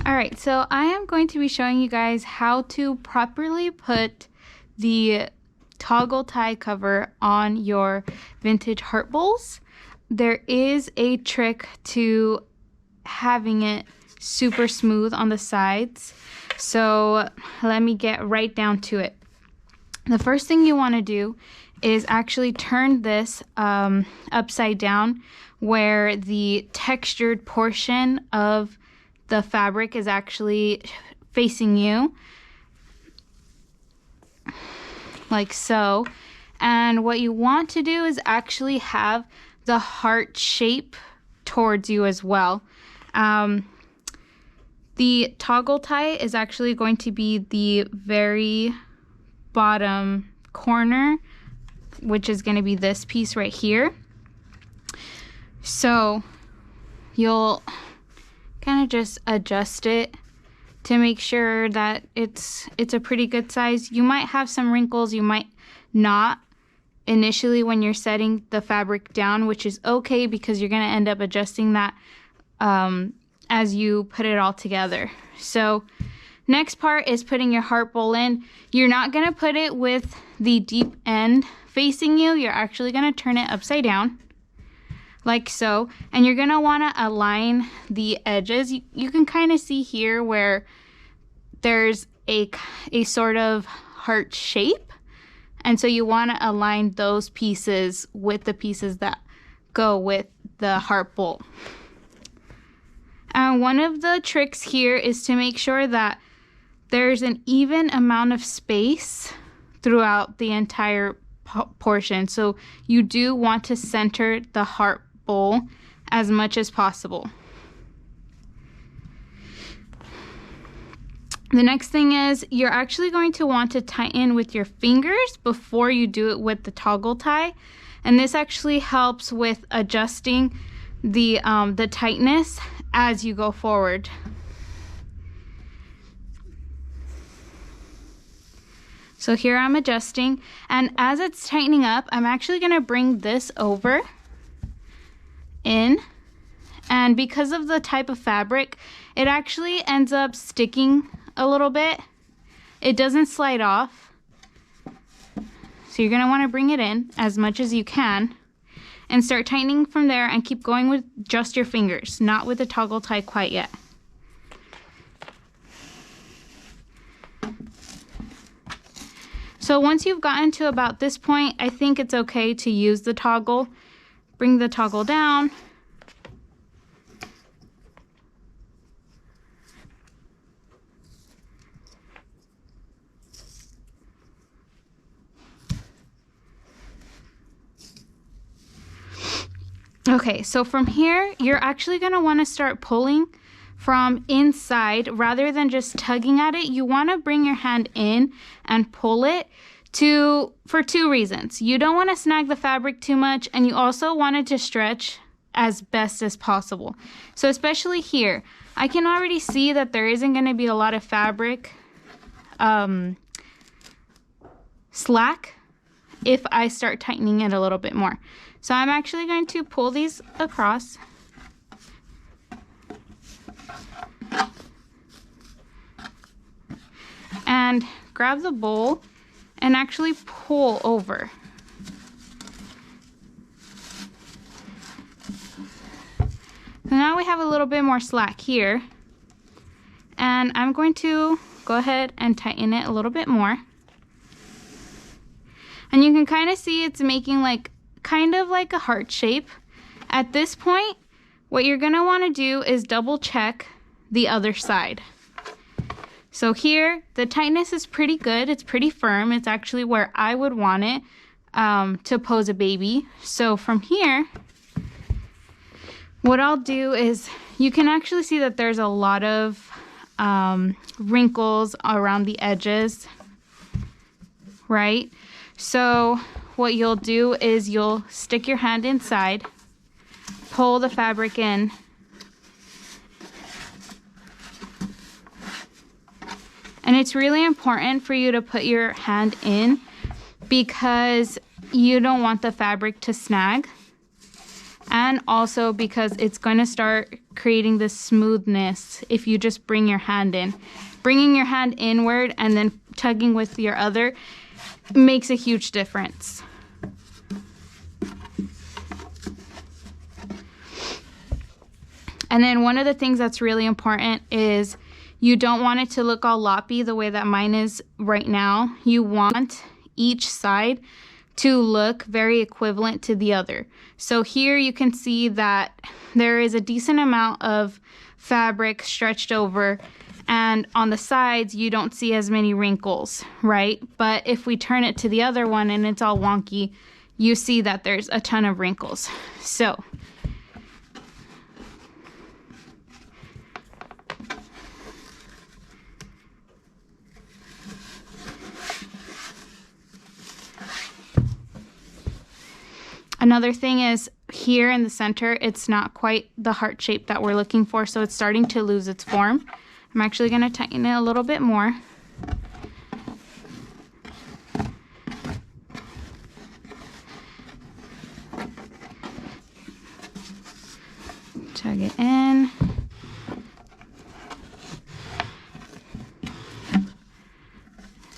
All right, so I am going to be showing you guys how to properly put the toggle tie cover on your vintage heart bowls. There is a trick to having it super smooth on the sides. So let me get right down to it. The first thing you want to do is actually turn this upside down where the textured portion of the fabric is actually facing you, like so. And what you want to do is actually have the heart shape towards you as well. The toggle tie is actually going to be the very bottom corner, which is going to be this piece right here. So you'll kind of just adjust it to make sure that it's a pretty good size. You might have some wrinkles, you might not initially when you're setting the fabric down, which is okay because you're going to end up adjusting that as you put it all together. So next part is putting your heart bowl in. You're not going to put it with the deep end facing you. You're actually going to turn it upside down, like so. And you're going to want to align the edges. You can kind of see here where there's a sort of heart shape. And so you want to align those pieces with the pieces that go with the heart bowl. And one of the tricks here is to make sure that there's an even amount of space throughout the entire portion. So you do want to center the heart bowl as much as possible. The next thing is you're actually going to want to tighten with your fingers before you do it with the toggle tie. And this actually helps with adjusting the tightness as you go forward. So here I'm adjusting, and as it's tightening up, I'm actually going to bring this over in, and because of the type of fabric, it actually ends up sticking a little bit. It doesn't slide off. So you're going to want to bring it in as much as you can and start tightening from there, and keep going with just your fingers, not with the toggle tie quite yet. So once you've gotten to about this point, I think it's okay to use the toggle. Bring the toggle down. Okay, so from here, you're actually going to want to start pulling from inside rather than just tugging at it. You want to bring your hand in and pull it for two reasons. You don't want to snag the fabric too much, and you also want it to stretch as best as possible. So especially here, I can already see that there isn't going to be a lot of fabric slack if I start tightening it a little bit more. So I'm actually going to pull these across. And grab the bowl and actually pull over. So now we have a little bit more slack here. And I'm going to go ahead and tighten it a little bit more. And you can kind of see it's making kind of like a heart shape. At this point, what you're going to want to do is double check the other side. So here, the tightness is pretty good. It's pretty firm. It's actually where I would want it to pose a baby. So from here, what I'll do is you can actually see that there's a lot of wrinkles around the edges, right? So what you'll do is you'll stick your hand inside, pull the fabric in, and it's really important for you to put your hand in because you don't want the fabric to snag. And also because it's going to start creating this smoothness if you just bring your hand in. Bringing your hand inward and then tugging with your other makes a huge difference. And then one of the things that's really important is you don't want it to look all loppy the way that mine is right now. You want each side to look very equivalent to the other. So here you can see that there is a decent amount of fabric stretched over, and on the sides you don't see as many wrinkles, right? But if we turn it to the other one and it's all wonky, you see that there's a ton of wrinkles. So another thing is here in the center, it's not quite the heart shape that we're looking for, so it's starting to lose its form. I'm actually going to tighten it a little bit more. Tug it in.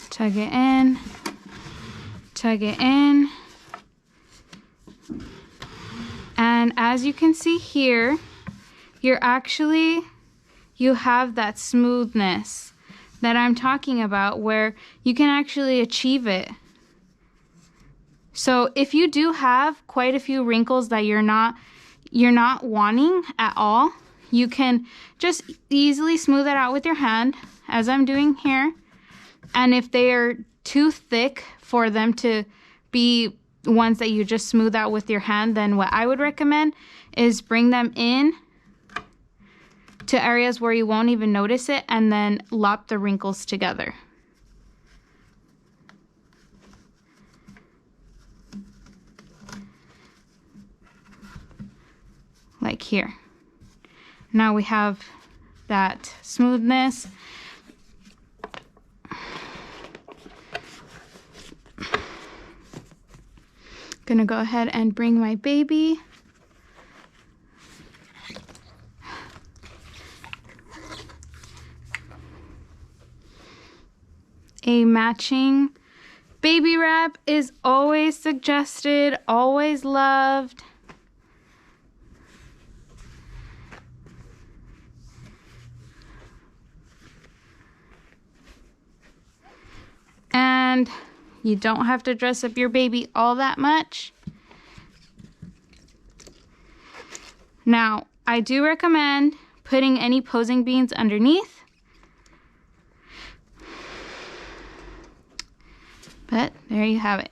Tug it in. Tug it in. And as you can see here, you have that smoothness that I'm talking about where you can actually achieve it. So if you do have quite a few wrinkles that you're not wanting at all, you can just easily smooth it out with your hand, as I'm doing here. And if they are too thick for them to be ones that you just smooth out with your hand, then what I would recommend is bring them in to areas where you won't even notice it and then lop the wrinkles together. Like here. Now we have that smoothness. Gonna go ahead and bring my baby. A matching baby wrap is always suggested, always loved. And you don't have to dress up your baby all that much. Now, I do recommend putting any posing beads underneath. But there you have it.